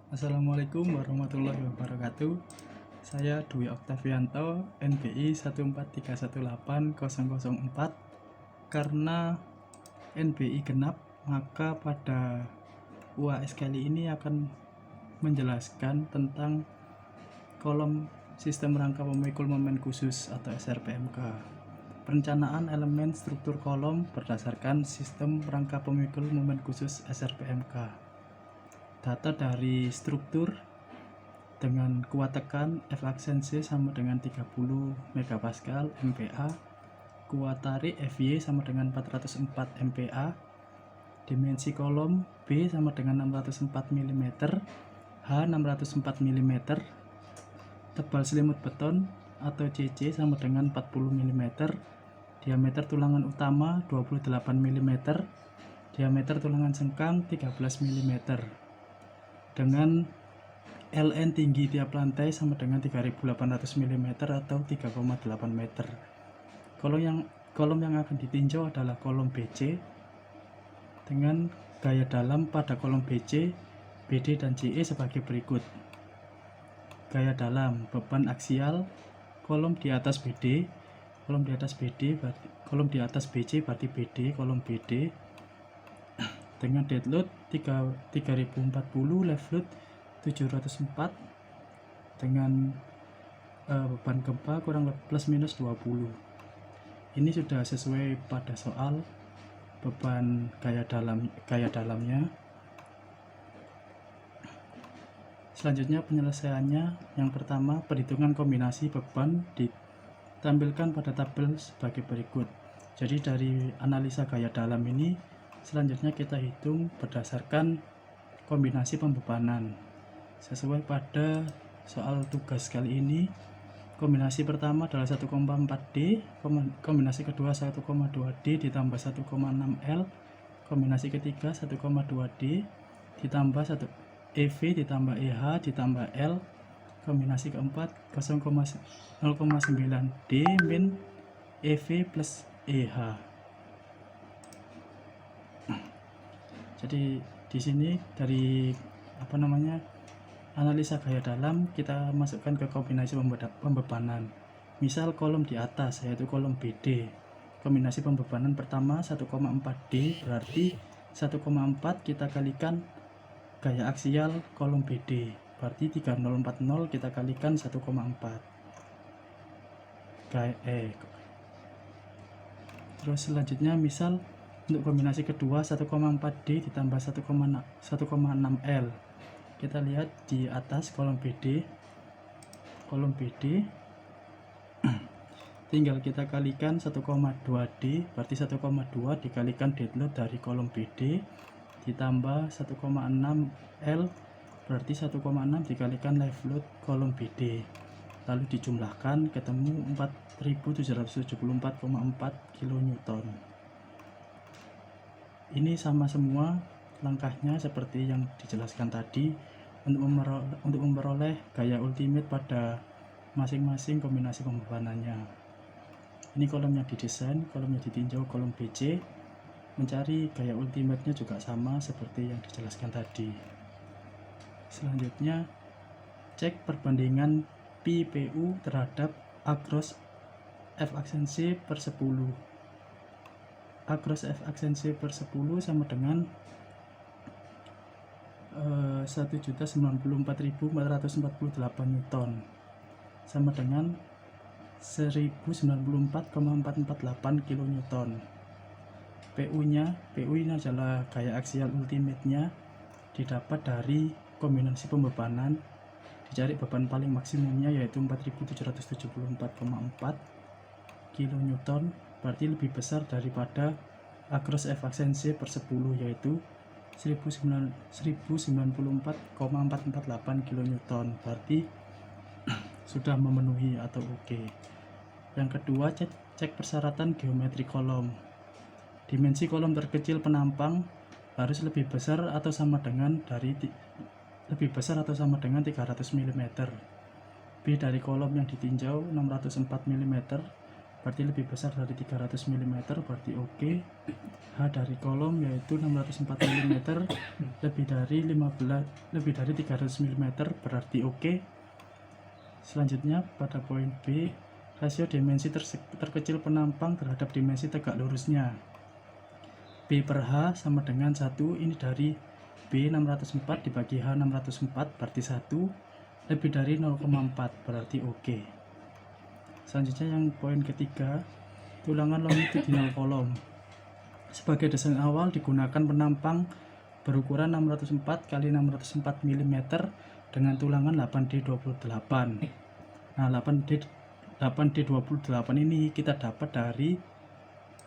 Assalamualaikum warahmatullahi wabarakatuh. Saya Dwi Oktavianto, NBI 143180004. Karena NBI genap, maka pada UAS kali ini akan menjelaskan tentang kolom sistem rangka pemikul momen khusus atau SRPMK. Perencanaan elemen struktur kolom berdasarkan sistem rangka pemikul momen khusus SRPMK. Data dari struktur dengan kuat tekan F aksen C sama dengan 30 MPa MPa, kuat tarik FY sama dengan 404 MPa, dimensi kolom B sama dengan 604 mm, H 604 mm, tebal selimut beton atau CC sama dengan 40 mm, diameter tulangan utama 28 mm, diameter tulangan sengkang 13 mm, dengan LN tinggi tiap lantai sama dengan 3800 mm atau 3,8 meter. Kolom yang akan ditinjau adalah kolom BC dengan gaya dalam pada kolom BC, BD dan CE sebagai berikut. Gaya dalam beban aksial, kolom di atas BD, kolom di atas BC berarti BD, kolom BD dengan dead load 3040, left load 704, dengan beban gempa kurang lebih plus minus 20. Ini sudah sesuai pada soal beban gaya dalamnya. Selanjutnya penyelesaiannya, yang pertama perhitungan kombinasi beban ditampilkan pada tabel sebagai berikut. Jadi dari analisa gaya dalam ini selanjutnya kita hitung berdasarkan kombinasi pembebanan sesuai pada soal tugas kali ini. Kombinasi pertama adalah 1,4D, kombinasi kedua 1,2D ditambah 1,6L, kombinasi ketiga 1,2D ditambah 1 EV ditambah EH ditambah L, kombinasi keempat 0,9D min EV plus EH. Jadi di sini dari analisa gaya dalam kita masukkan ke kombinasi pembebanan. Misal kolom di atas yaitu kolom BD, kombinasi pembebanan pertama 1,4D berarti 1,4 kita kalikan gaya aksial kolom BD berarti 3040 kita kalikan 1,4 terus selanjutnya misal untuk kombinasi kedua 1,4D ditambah 1,6L. Kita lihat di atas kolom BD tinggal kita kalikan 1,2D berarti 1,2 dikalikan deadload dari kolom BD ditambah 1,6L berarti 1,6 dikalikan live load kolom BD, lalu dijumlahkan ketemu 4774,4 kN. Ini sama semua langkahnya seperti yang dijelaskan tadi untuk memperoleh gaya ultimate pada masing-masing kombinasi pembebanannya. Ini kolom yang didesain, kolom yang ditinjau kolom BC. Mencari gaya ultimate-nya juga sama seperti yang dijelaskan tadi. Selanjutnya cek perbandingan PPU terhadap across F aksen C per 10. Across F aksen C per 10 sama dengan 1.094.448 Newton sama dengan 1094,448 kN. PU ini adalah gaya aksial ultimate-nya, didapat dari kombinasi pembebanan, dicari beban paling maksimumnya yaitu 4774,4 kN, berarti lebih besar daripada across F aksen C per 10 yaitu 1094,448 kN, berarti sudah memenuhi atau oke. Yang kedua, cek persyaratan geometri kolom. Dimensi kolom terkecil penampang harus lebih besar atau sama dengan 300 mm. B dari kolom yang ditinjau 604 mm, berarti lebih besar dari 300 mm, berarti oke. H dari kolom yaitu 604 mm, lebih dari 300 mm, berarti oke. Selanjutnya pada poin B, rasio dimensi terkecil penampang terhadap dimensi tegak lurusnya. B per H sama dengan 1, ini dari B 604 dibagi H 604 berarti 1, lebih dari 0,4 berarti oke. Selanjutnya yang poin ketiga, tulangan longitudinal kolom. Sebagai desain awal digunakan penampang berukuran 604 x 604 mm dengan tulangan 8D28. Nah, 8D28 ini kita dapat dari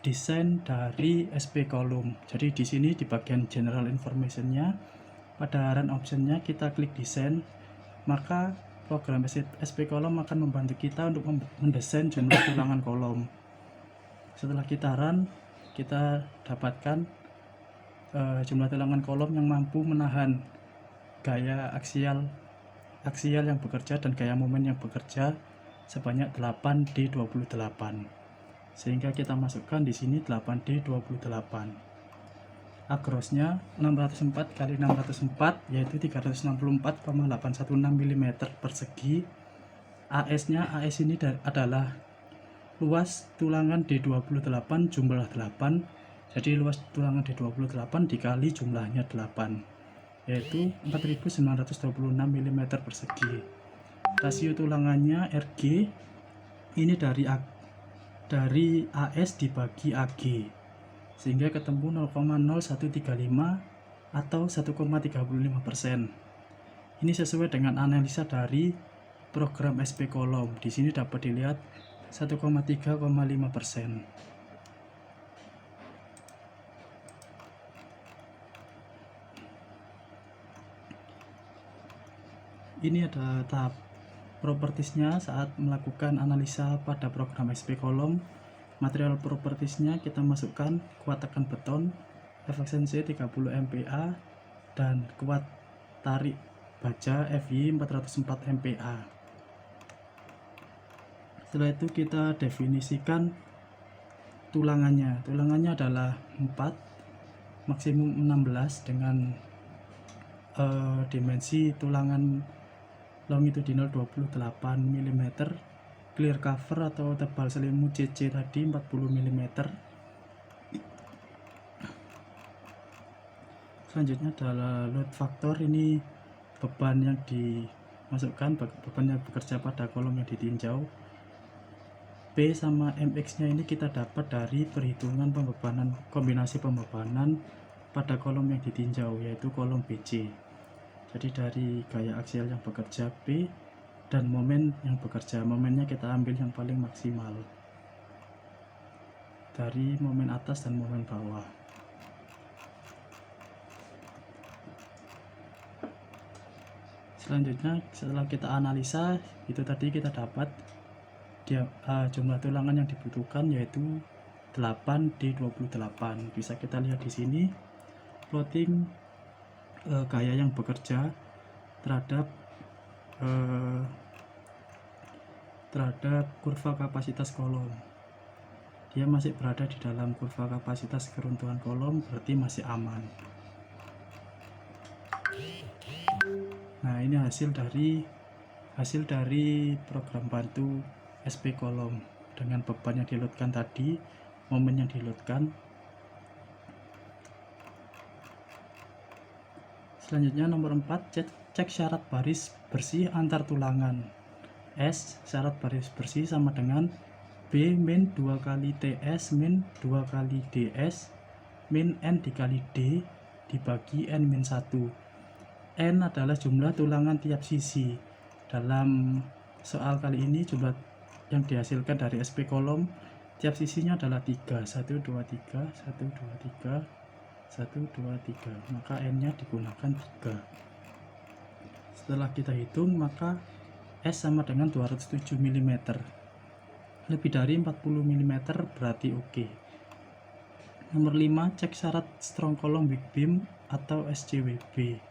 desain dari SP Column. Jadi di sini di bagian general information-nya, pada run option-nya kita klik desain, maka program SP Column akan membantu kita untuk mendesain jumlah tulangan kolom. Setelah kita run, kita dapatkan jumlah tulangan kolom yang mampu menahan gaya aksial yang bekerja dan gaya momen yang bekerja sebanyak 8D28. Sehingga kita masukkan di sini 8D28. Akrosnya 604 x 604 yaitu 364,816 mm persegi. AS ini adalah luas tulangan D28 jumlah 8. Jadi luas tulangan D28 dikali jumlahnya 8, yaitu 4926 mm persegi. Rasio tulangannya RG ini dari AS dibagi AG, sehingga ketemu 0,0135 atau 1,35%. Ini sesuai dengan analisa dari program SP Column. Di sini dapat dilihat 1,3,5%. Ini ada tahap propertiesnya saat melakukan analisa pada program SP Column. Material propertiesnya kita masukkan kuat tekan beton, efisiensi 30 MPa, dan kuat tarik baja FY 404 MPa. Setelah itu kita definisikan tulangannya. Tulangannya adalah 4, maksimum 16 dengan dimensi tulangan longitudinal 28 mm, clear cover atau tebal selimut CC tadi 40 mm. Selanjutnya adalah load factor, ini beban yang dimasukkan, beban yang bekerja pada kolom yang ditinjau. P sama MX nya ini kita dapat dari perhitungan pembebanan, kombinasi pembebanan pada kolom yang ditinjau, yaitu kolom BC. Jadi dari gaya aksial yang bekerja P dan momen yang bekerja, momennya kita ambil yang paling maksimal dari momen atas dan momen bawah. Selanjutnya setelah kita analisa, itu tadi kita dapat jumlah tulangan yang dibutuhkan yaitu 8D28. Bisa kita lihat di sini plotting gaya yang bekerja terhadap kurva kapasitas kolom. Dia masih berada di dalam kurva kapasitas keruntuhan kolom, berarti masih aman. Nah, ini hasil dari program bantu SP Column dengan beban yang dilotkan tadi, momen yang dilotkan. Selanjutnya nomor 4, cek syarat baris bersih antar tulangan. S syarat baris bersih sama dengan B min 2 kali TS min 2 kali DS min N dikali D dibagi N min 1. N adalah jumlah tulangan tiap sisi. Dalam soal kali ini jumlah yang dihasilkan dari SP Column tiap sisinya adalah 3, 1, 2, 3, 1, 2, 3, 1, 2, 3, maka N nya digunakan 3. Setelah kita hitung, maka S sama dengan 207 mm, lebih dari 40 mm berarti oke. Nomor 5, cek syarat strong column weak beam atau SCWB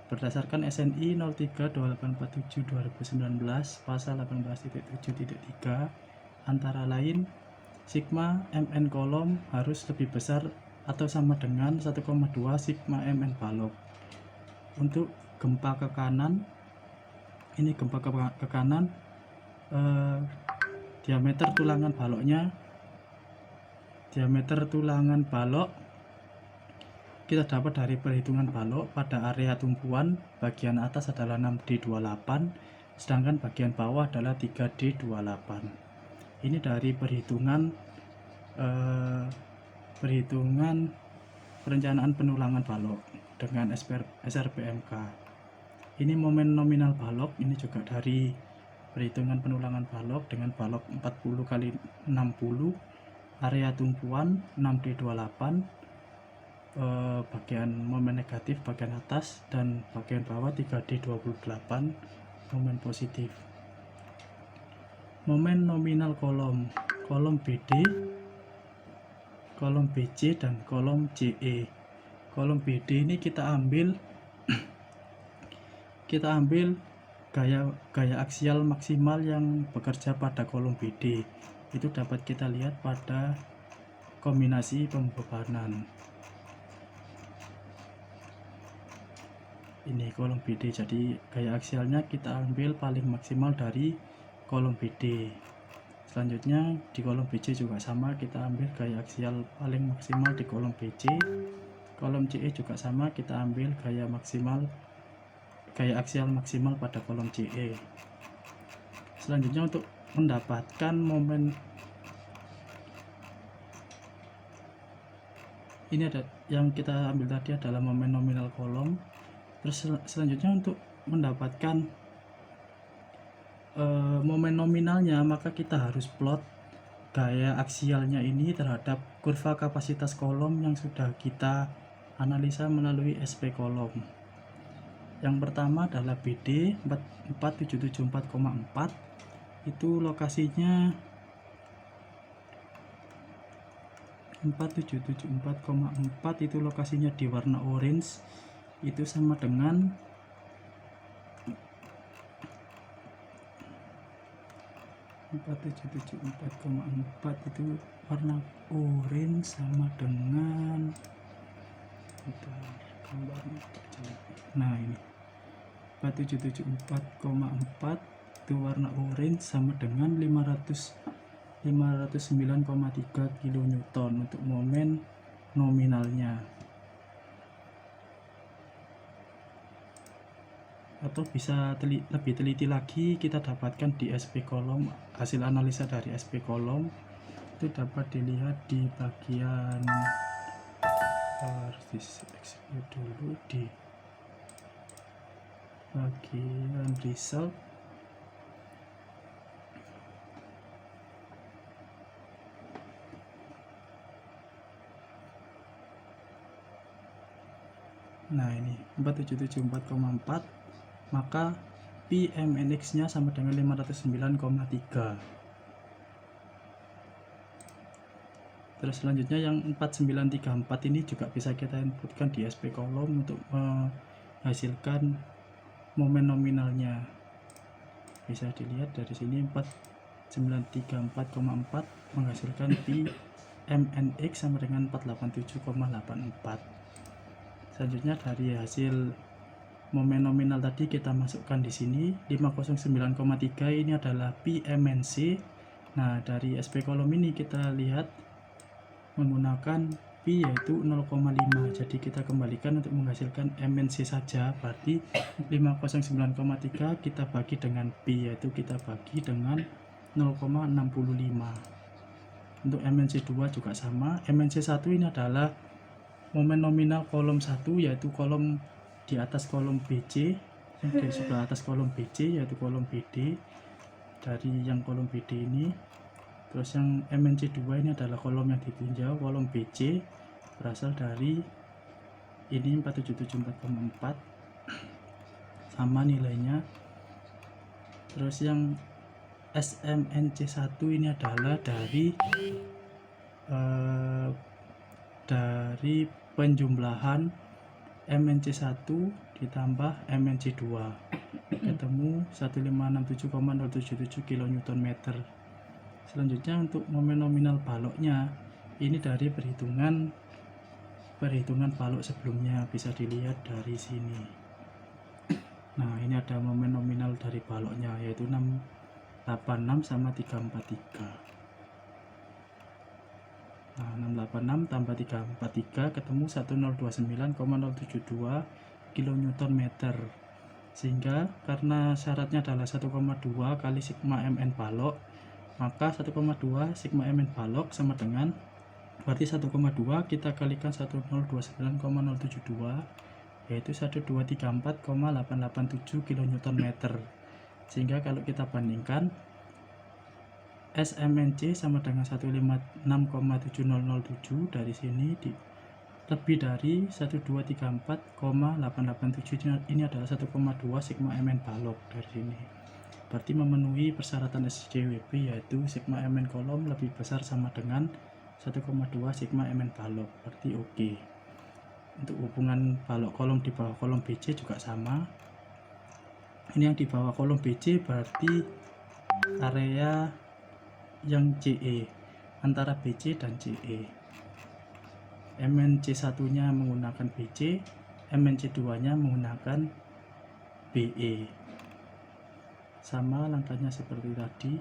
berdasarkan SNI 032847 2019 pasal 18.7.3, antara lain sigma Mn kolom harus lebih besar atau sama dengan 1,2 sigma Mn balok. Untuk gempa ke kanan, ini gempa ke kanan, diameter tulangan balok kita dapat dari perhitungan balok pada area tumpuan bagian atas adalah 6D28, sedangkan bagian bawah adalah 3D28. Ini dari perhitungan perencanaan penulangan balok dengan SRBMK. Ini momen nominal balok, ini juga dari perhitungan penulangan balok dengan balok 40 kali 60, area tumpuan 6D28, bagian momen negatif bagian atas, dan bagian bawah 3D28 momen positif. Momen nominal kolom BD, kolom BC, dan kolom CE. Kolom BD ini kita ambil gaya aksial maksimal yang bekerja pada kolom BD. Itu dapat kita lihat pada kombinasi pembebanan. Ini kolom BD, jadi gaya aksialnya kita ambil paling maksimal dari kolom BD. Selanjutnya di kolom BC juga sama, kita ambil gaya aksial paling maksimal di kolom BC. Kolom CE juga sama, kita ambil gaya aksial maksimal pada kolom CE. Selanjutnya untuk mendapatkan momen, ini ada yang kita ambil tadi adalah momen nominal kolom. Terus selanjutnya untuk mendapatkan momen nominalnya, maka kita harus plot gaya aksialnya ini terhadap kurva kapasitas kolom yang sudah kita analisa melalui SP kolom. Yang pertama adalah BD 4774,4, itu lokasinya 4774,4 itu lokasinya di warna orange, itu sama dengan 4774,4 itu warna orange sama dengan, nah ini 4774,4 itu warna orange sama dengan 509,3 kN untuk momen nominalnya. Atau bisa lebih teliti lagi, kita dapatkan di SP kolom, hasil analisa dari SP kolom itu dapat dilihat di bagian, harus di-execute dulu di bagian result. Nah ini 4774,4, maka PMNX nya sama dengan 509,3. Terus selanjutnya yang 4934 ini juga bisa kita inputkan di SP kolom untuk menghasilkan momen nominalnya. Bisa dilihat dari sini 4934,4 menghasilkan PMNX sama dengan 487,84. Selanjutnya dari hasil momen nominal tadi kita masukkan di sini 509,3, ini adalah PMNC. Nah, dari SP kolom ini kita lihat menggunakan P yaitu 0,5. Jadi kita kembalikan untuk menghasilkan MNC saja, berarti 509,3 kita bagi dengan P, yaitu kita bagi dengan 0,65. Untuk MNC 2 juga sama. MNC 1 ini adalah momen nominal kolom 1, yaitu kolom di atas kolom BC, di sebelah atas kolom BC yaitu kolom BD, dari yang kolom BD ini. Terus yang MNC 2 ini adalah kolom yang ditinjau, kolom BC berasal dari ini 4774,4 sama nilainya. Terus yang SMNC 1 ini adalah dari penjumlahan MNC 1 ditambah MNC 2 ketemu 1567,077 kN. Selanjutnya untuk momen nominal baloknya, ini dari perhitungan balok sebelumnya, bisa dilihat dari sini. Nah, ini ada momen nominal dari baloknya, yaitu 686 sama 343. Nah, 686 tambah 343 ketemu 1029,072 kN, sehingga karena syaratnya adalah 1,2 kali sigma mn balok, maka 1,2 sigma mn balok sama dengan, berarti 1,2 kita kalikan 1029,072, yaitu 1234,887 kN. Sehingga kalau kita bandingkan, SMNC sama dengan 156,7007, dari sini lebih dari 1234,887, ini adalah 1,2 sigma mn balok dari sini. Berarti memenuhi persyaratan SJWP, yaitu sigma mn kolom lebih besar sama dengan 1,2 sigma mn balok, berarti oke. Untuk hubungan balok kolom di bawah kolom BC juga sama. Ini yang di bawah kolom BC berarti area yang CE, antara BC dan CE. MNC1 nya menggunakan BC, MNC2 nya menggunakan BE. Sama langkahnya seperti tadi.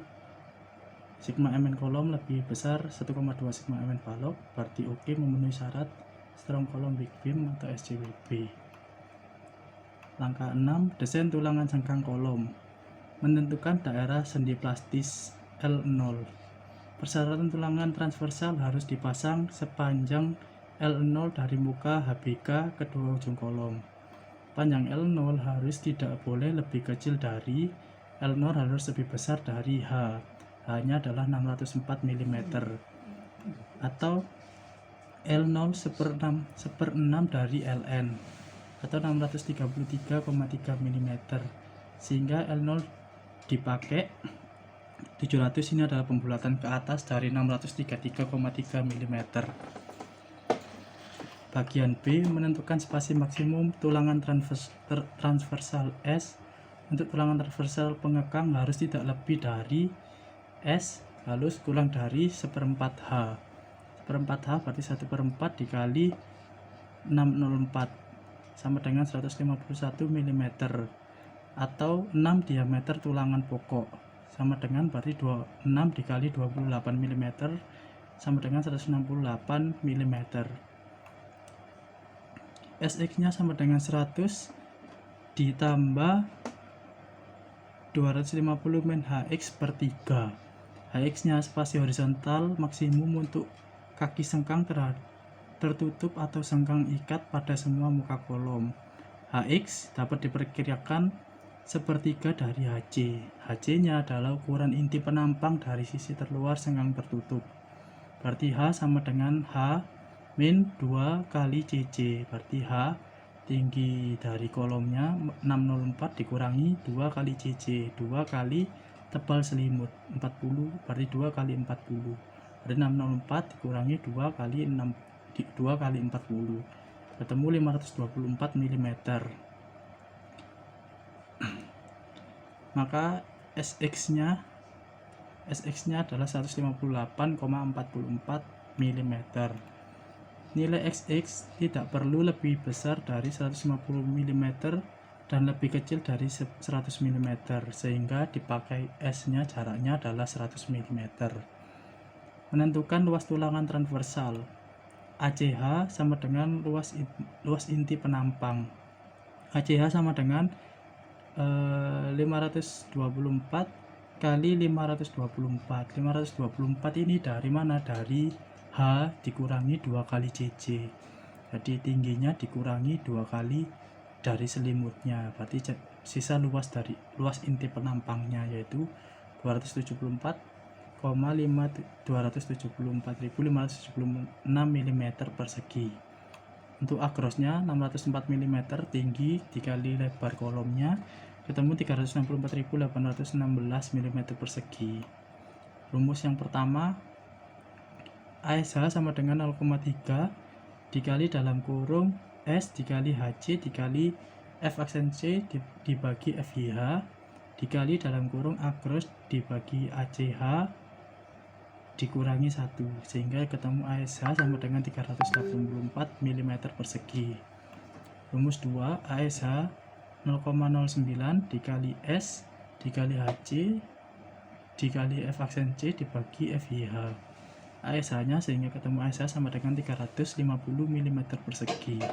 Sigma mn kolom lebih besar 1,2 sigma mn balok, berarti oke, memenuhi syarat strong kolom big beam atau SJWB. Langkah 6, desain tulangan sengkang kolom. Menentukan daerah sendi plastis L0. Persyaratan tulangan transversal harus dipasang sepanjang L0 dari muka HBK kedua ujung kolom. Panjang L0 harus tidak boleh lebih kecil dari, L0 harus lebih besar dari H. H-nya adalah 604 mm atau L0 1/6 dari Ln atau 633,3 mm, sehingga L0 dipakai 700, ini adalah pembulatan ke atas dari 633,3 mm. Bagian B, menentukan spasi maksimum tulangan transversal S. Untuk tulangan transversal pengekang harus tidak lebih dari S halus kurang dari 1/4 H. 1/4 H berarti 1/4 dikali 604 sama dengan 151 mm, atau 6 diameter tulangan pokok sama dengan, berarti 6 dikali 28 mm sama dengan 168 mm. SX nya sama dengan 100 ditambah 250 min HX per 3. HX nya spasi horizontal maksimum untuk kaki sengkang tertutup atau sengkang ikat pada semua muka kolom. HX dapat diperkirakan sepertiga dari HC. HC nya adalah ukuran inti penampang dari sisi terluar sengkang tertutup. Berarti H sama dengan H min 2 kali CC, berarti H tinggi dari kolomnya 604 dikurangi 2 kali CC, 2 kali tebal selimut 40, berarti 2 kali 40, berarti 604 dikurangi 2 kali 40, ketemu 524 mm. Maka SX nya adalah 158,44 mm. Nilai XX tidak perlu lebih besar dari 150 mm dan lebih kecil dari 100 mm, sehingga dipakai S nya jaraknya adalah 100 mm. Menentukan luas tulangan transversal. ACH sama dengan luas inti penampang. ACH sama dengan 524 kali 524. 524 ini dari mana? Dari H dikurangi 2 kali CC. Jadi tingginya dikurangi 2 kali dari selimutnya, berarti sisa luas inti penampangnya yaitu 274,576 mm persegi. Untuk akrosnya 604 mm tinggi dikali lebar kolomnya ketemu 364.816 mm persegi. Rumus yang pertama, ASH sama dengan 0,3 dikali dalam kurung S dikali HC dikali F aksen C dibagi FYH dikali dalam kurung akros dibagi ACH dikurangi 1 sehingga ketemu ASH sama dengan 384 mm persegi. Rumus 2, ASH 0,09 dikali S dikali HC dikali F aksen C dibagi FYH. ASH nya sehingga ketemu ASH sama dengan 350 mm persegi.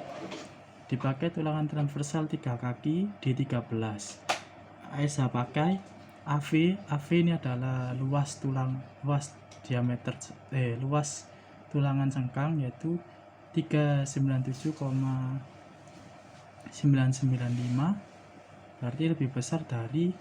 Dipakai tulangan transversal 3 kaki D13. ASH pakai AV ini adalah luas tulangan sengkang yaitu 397,995, berarti lebih besar dari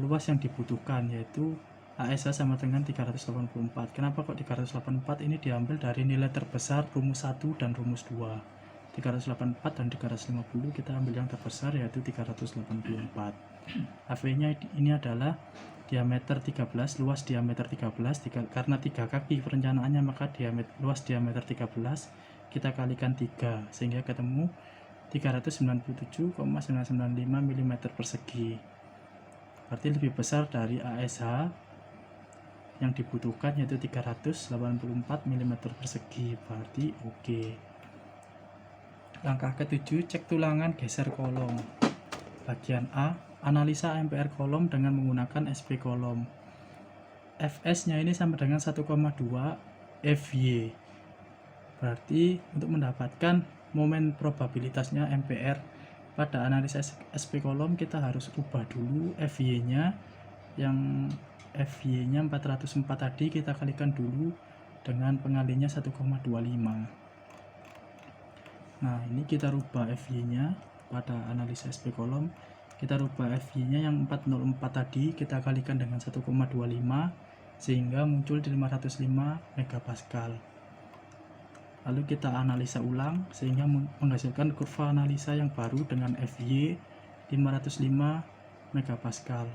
luas yang dibutuhkan, yaitu ASH sama dengan 384. Kenapa kok 384? Ini diambil dari nilai terbesar rumus 1 dan rumus 2. 384 dan 350 kita ambil yang terbesar yaitu 384. AV nya ini adalah diameter 13, luas diameter 13, karena 3 kaki perencanaannya maka luas diameter 13 kita kalikan 3 sehingga ketemu 397,995 mm persegi, berarti lebih besar dari ASH yang dibutuhkan yaitu 384 mm persegi, berarti oke. Langkah ke-7, cek tulangan geser kolom. Bagian A, analisa MPR kolom dengan menggunakan SP kolom. Fs nya ini sama dengan 1,2 Fy, berarti untuk mendapatkan momen probabilitasnya MPR pada analisa SP kolom kita harus ubah dulu Fy nya, yang Fy nya 404 tadi kita kalikan dulu dengan pengalinya 1,25. Nah, ini kita rubah Fy nya pada analisa SP kolom. Kita rubah Fy nya yang 404 tadi kita kalikan dengan 1,25 sehingga muncul di 505 megapascal. Lalu kita analisa ulang sehingga menghasilkan kurva analisa yang baru dengan Fy 505 megapascal.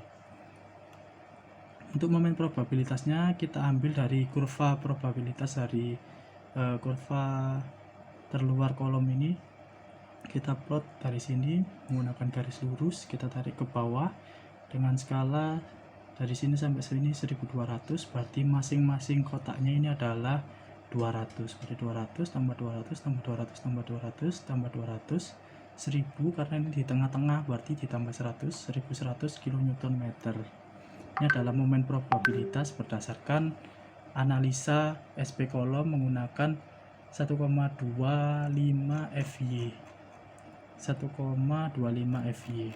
Untuk momen probabilitasnya kita ambil dari kurva probabilitas dari kurva terluar kolom ini, kita plot dari sini menggunakan garis lurus, kita tarik ke bawah dengan skala dari sini sampai sini 1200, berarti masing-masing kotaknya ini adalah 200, berarti 200 tambah 200 tambah 200 tambah 200 tambah 200 1000, karena ini di tengah-tengah berarti ditambah 100, 1100 kN. Ini adalah momen probabilitas berdasarkan analisa SP kolom menggunakan 1,25 Fy. 1,25 Fy.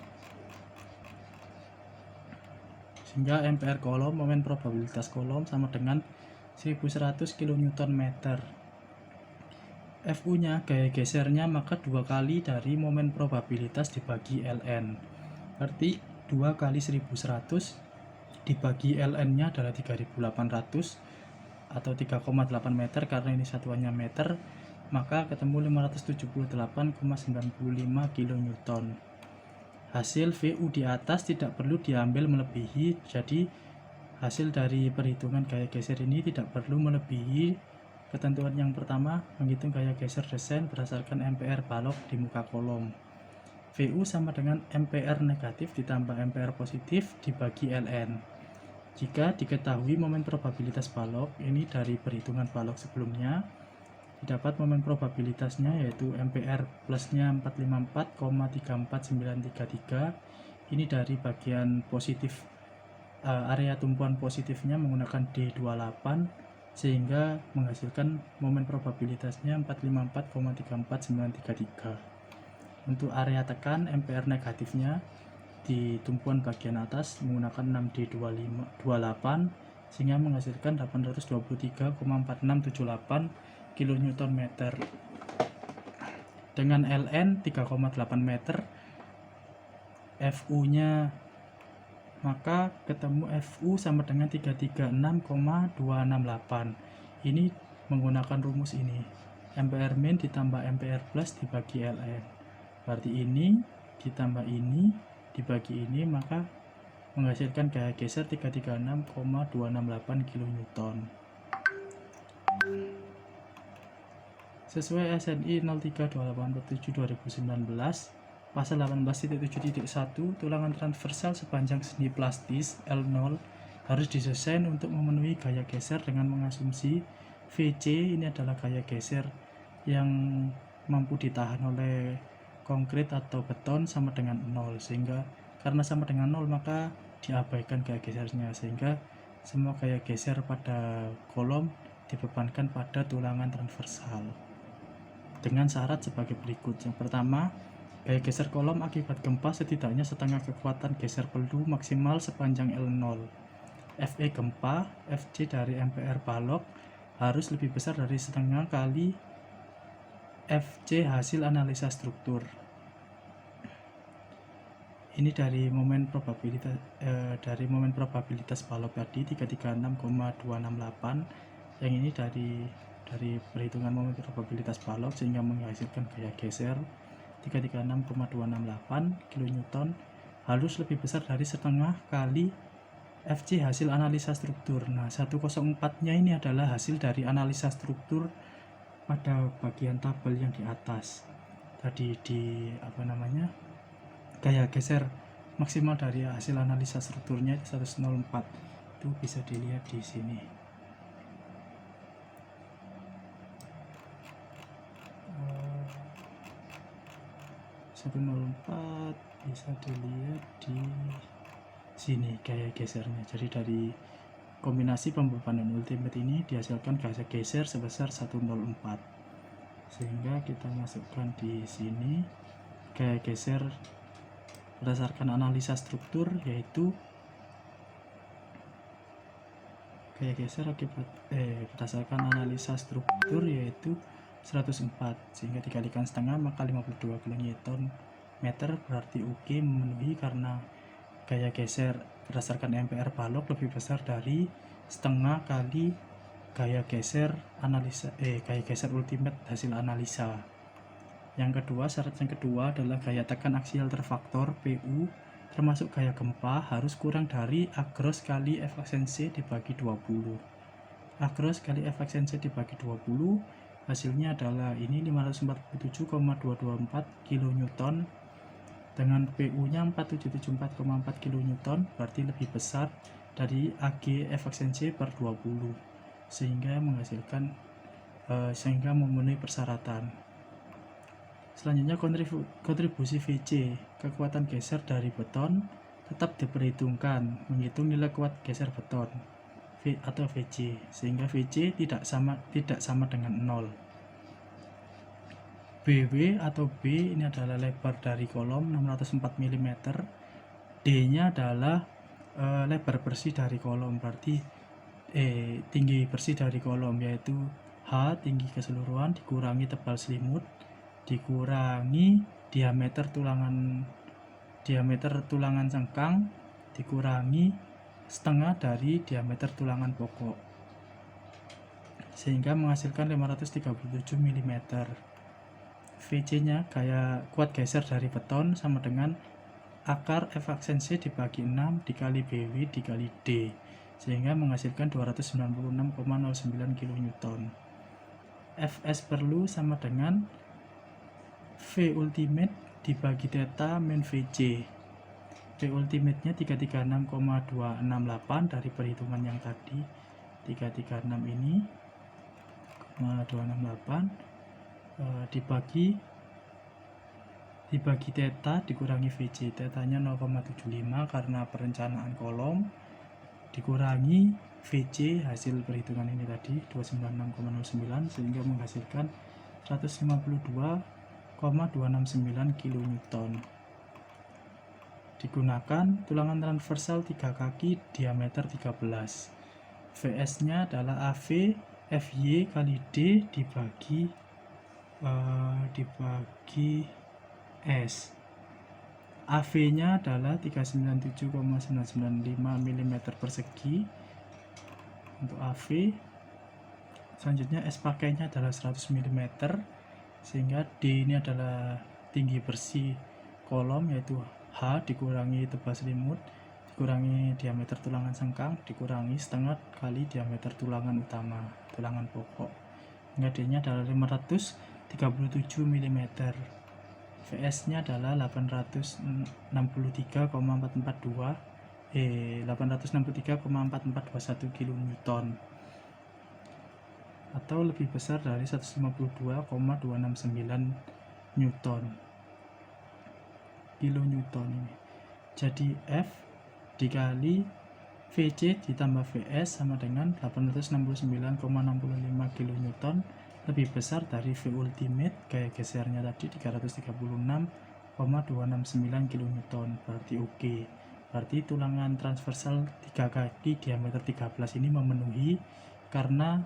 Sehingga MPR kolom, momen probabilitas kolom sama dengan 1100 kN. Fu nya, gaya gesernya, maka 2 kali dari momen probabilitas dibagi Ln. Berarti 2 kali 1100 dibagi Ln nya adalah 3800 atau 3,8 meter, karena ini satuannya meter, maka ketemu 578,95 kN. Hasil Vu di atas tidak perlu diambil melebihi, jadi hasil dari perhitungan gaya geser ini tidak perlu melebihi ketentuan yang pertama, menghitung gaya geser desain berdasarkan MPR balok di muka kolom. Vu sama dengan MPR negatif ditambah MPR positif dibagi Ln. Jika diketahui momen probabilitas balok ini dari perhitungan balok sebelumnya, didapat momen probabilitasnya yaitu MPR plusnya 454,34933. Ini dari bagian positif, area tumpuan positifnya menggunakan D28 sehingga menghasilkan momen probabilitasnya 454,34933. Untuk area tekan MPR negatifnya di tumpuan bagian atas menggunakan 6D28 sehingga menghasilkan 823,4678 kN. Dengan Ln 3,8 meter Fu nya, maka ketemu Fu sama dengan 336,268. Ini menggunakan rumus ini, MPR min ditambah MPR plus dibagi Ln, berarti ini ditambah ini dibagi ini, maka menghasilkan gaya geser 336,268 kN. Sesuai SNI 032847/2019 pasal 18.7.1, tulangan transversal sepanjang sendi plastis L0 harus didesain untuk memenuhi gaya geser dengan mengasumsi VC ini adalah gaya geser yang mampu ditahan oleh konkrit atau beton sama dengan 0, sehingga karena sama dengan 0 maka diabaikan gaya gesernya, sehingga semua gaya geser pada kolom dibebankan pada tulangan transversal dengan syarat sebagai berikut. Yang pertama, gaya geser kolom akibat gempa setidaknya setengah kekuatan geser peluru maksimal sepanjang L0. FE gempa, FC dari MPR balok harus lebih besar dari setengah kali FC hasil analisa struktur. Ini dari momen probabilitas balok tadi 336,268. Yang ini dari perhitungan momen probabilitas balok sehingga menghasilkan gaya geser 336,268 kN harus lebih besar dari setengah kali FC hasil analisa struktur. Nah, 104-nya ini adalah hasil dari analisa struktur pada bagian tabel yang di atas. Tadi gaya geser maksimal dari hasil analisa strukturnya itu 104. Itu bisa dilihat di sini. Bisa dilihat di sini gaya gesernya. Jadi dari kombinasi pembebanan ultimate ini dihasilkan gaya geser sebesar 104, sehingga kita masukkan di sini gaya geser berdasarkan analisa struktur, yaitu gaya geser berdasarkan analisa struktur yaitu 104, sehingga dikalikan setengah maka 52 kN meter, berarti UK memenuhi karena gaya geser berdasarkan MPR balok lebih besar dari setengah kali gaya geser ultimate hasil analisa. Yang kedua, syarat yang kedua adalah gaya tekan aksial terfaktor PU termasuk gaya gempa harus kurang dari A gross kali F(c) dibagi 20. A gross kali F(c) dibagi 20 hasilnya adalah ini 547,224 kN dengan PU-nya 4774,4 kN, berarti lebih besar dari AG F(c) per 20, sehingga memenuhi persyaratan. Selanjutnya, kontribusi VC, kekuatan geser dari beton, tetap diperhitungkan menghitung nilai kuat geser beton atau VC, sehingga VC tidak sama dengan 0. BW atau B ini adalah lebar dari kolom 604 mm, D-nya adalah lebar bersih dari kolom, berarti tinggi bersih dari kolom, yaitu H tinggi keseluruhan dikurangi tebal selimut dikurangi diameter tulangan cengkang dikurangi setengah dari diameter tulangan pokok, sehingga menghasilkan 537 mm. VC-nya gaya kuat geser dari beton sama dengan akar F(c) dibagi 6 dikali BW dikali D, sehingga menghasilkan 296,09 kN. Fs perlu sama dengan V ultimate dibagi theta min VC. V ultimate-nya 336,268 dari perhitungan yang tadi. 336 ini 268 dibagi theta dikurangi VC, tetanya 0,75 karena perencanaan kolom, dikurangi VC hasil perhitungan ini tadi 296,09, sehingga menghasilkan 152,269 kN. Digunakan tulangan transversal 3 kaki diameter 13. VS nya adalah AV FY kali D dibagi S. AV nya adalah 397,995 mm persegi untuk AV. Selanjutnya S pakainya adalah 100 mm, sehingga D ini adalah tinggi bersih kolom, yaitu H dikurangi tebal selimut dikurangi diameter tulangan cengkang dikurangi setengah kali diameter tulangan utama tulangan pokok, sehingga D nya adalah 537 mm. VS nya adalah 863,442 863,4421 kN atau lebih besar dari 152,269 Newton kilonewton ini. Jadi F dikali VC ditambah VS sama dengan 869,65 kN lebih besar dari V ultimate gaya gesernya tadi 336,269 kN. Berarti oke. Berarti tulangan transversal 3 kaki diameter 13 ini memenuhi karena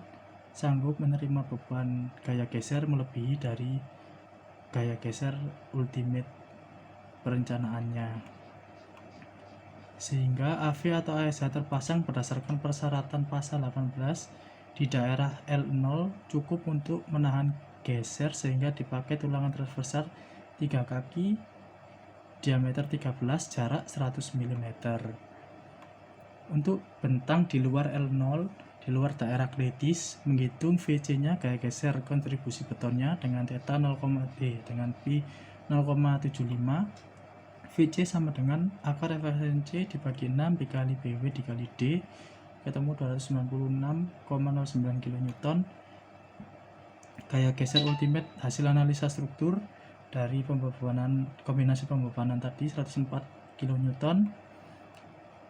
sanggup menerima beban gaya geser melebihi dari gaya geser ultimate perencanaannya, sehingga AV atau ASH terpasang berdasarkan persyaratan pasal 18 di daerah L0 cukup untuk menahan geser sehingga dipakai tulangan transversal 3 kaki diameter 13 jarak 100 mm. Untuk bentang di luar L0 di luar daerah kritis, menghitung VC nya gaya geser kontribusi betonnya dengan theta 0, dengan pi 0,75, VC sama dengan akar efisiensi dibagi 6 dikali BW dikali D, ketemu 296,09 kN. Gaya geser ultimate hasil analisa struktur dari kombinasi pembebanan tadi 104 kN.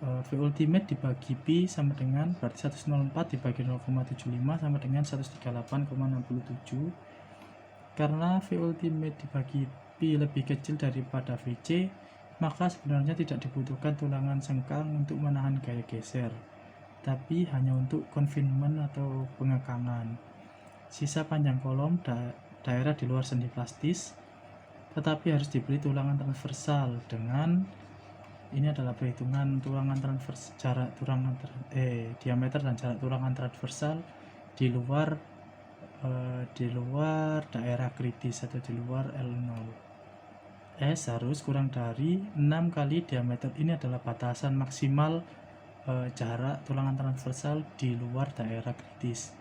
V ultimate dibagi pi sama dengan berarti 104 dibagi 0,75 sama dengan 138,67. Karena V ultimate dibagi pi lebih kecil daripada VC, maka sebenarnya tidak dibutuhkan tulangan sengkang untuk menahan gaya geser, tapi hanya untuk confinement atau pengekangan. Sisa panjang kolom daerah di luar sendi plastis, tetapi harus diberi tulangan transversal dengan ini adalah perhitungan tulangan diameter dan jarak tulangan transversal di luar daerah kritis atau di luar L0. S harus kurang dari 6 kali diameter. Ini adalah batasan maksimal jarak tulangan transversal di luar daerah kritis.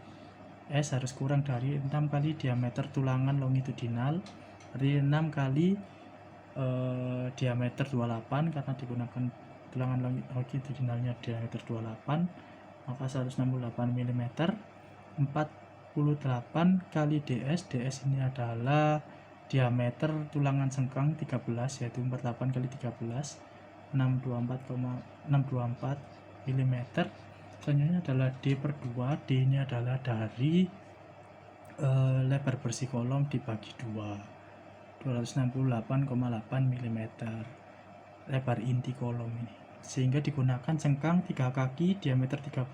S harus kurang dari 6 kali diameter tulangan longitudinal, berarti 6 kali diameter 28 karena digunakan tulangan longitudinalnya diameter 28, maka 168 mm. 48 kali DS. DS ini adalah diameter tulangan sengkang 13, yaitu 48 kali 13 624 mm. Selanjutnya adalah D per 2. D ini adalah dari lebar bersih kolom dibagi 268,8 mm lebar inti kolom ini, sehingga digunakan sengkang 3 kaki diameter 13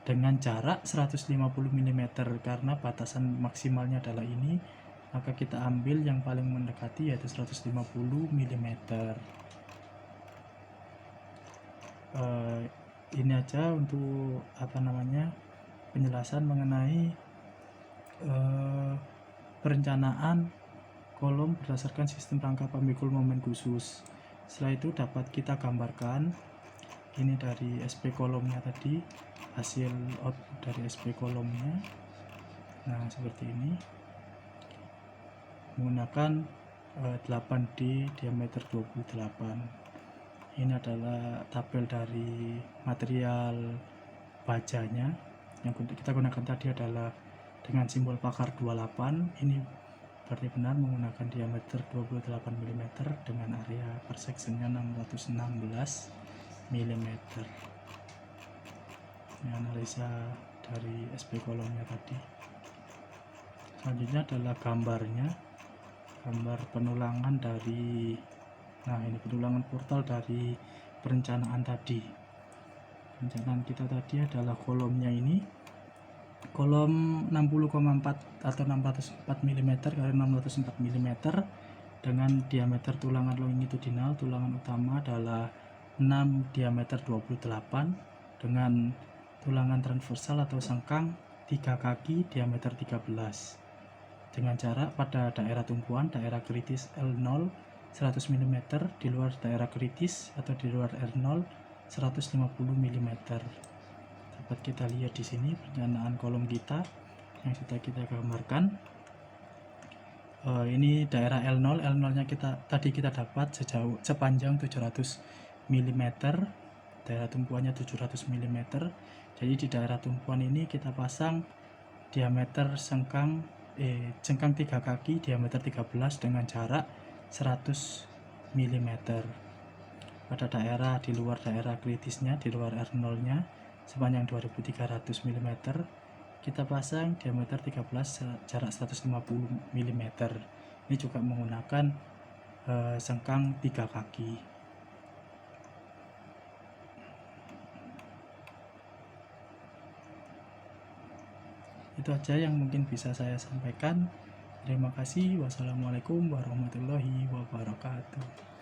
dengan jarak 150 mm. Karena batasan maksimalnya adalah ini, maka kita ambil yang paling mendekati yaitu 150 mm. Ini aja untuk penjelasan mengenai perencanaan kolom berdasarkan sistem rangka pemikul momen khusus. Setelah itu dapat kita gambarkan ini dari SP kolomnya tadi, hasil output dari SP kolomnya. Nah, seperti ini menggunakan 8D diameter 28. Ini adalah tabel dari material bajanya. Yang kita gunakan tadi adalah dengan simbol pakar 28. Ini berarti benar menggunakan diameter 28 mm dengan area per sectionnya 616 mm. Ini analisa dari SP kolomnya tadi. Selanjutnya adalah gambarnya, gambar penulangan dari ini penulangan portal dari perencanaan tadi. Perencanaan kita tadi adalah kolomnya ini, kolom 60,4 atau 604 mm kali 604 mm dengan diameter tulangan longitudinal. Tulangan utama adalah 6 diameter 28 dengan tulangan transversal atau sengkang 3 kaki diameter 13 dengan jarak pada daerah tumpuan daerah kritis L0 100 mm, di luar daerah kritis atau di luar R0 150 mm. Dapat kita lihat di sini perencanaan kolom kita yang sudah kita gambarkan. Ini daerah L0. L0 nya tadi kita dapat sepanjang 700 mm daerah tumpuannya 700 mm. Jadi di daerah tumpuan ini kita pasang diameter jengkang 3 kaki diameter 13 dengan jarak 100 mm. Pada daerah di luar daerah kritisnya, di luar R0 nya sepanjang 2300 mm, kita pasang diameter 13 jarak 150 mm. Ini juga menggunakan sengkang 3 kaki. Itu aja yang mungkin bisa saya sampaikan. Terima kasih. Wassalamualaikum warahmatullahi wabarakatuh.